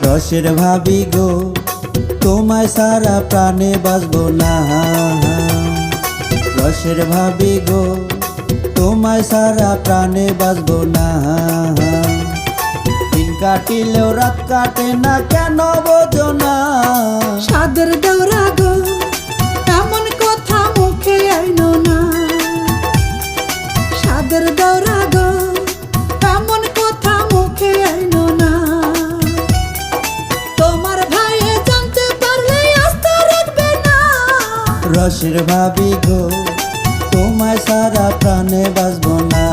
রসের ভাবি গো তোমায় সারা প্রাণে বাঁচবো না। রসের ভাবি গো তোমায় সারা প্রাণে বাঁচবো না। দিন কাটিলেও রাত কাটে না, কেন বোঝো না? সাদের দেওরা গো এমন কথা মুখে আইনো না। সাদের দেওরা গো এমন কথা মুখে আইনো না। তোমার ভাইয়ে জানতে পারলে আস্থা রাখবে না। রসের ভাবি গো তোমায় সারা প্রাণে বাঁচবো না।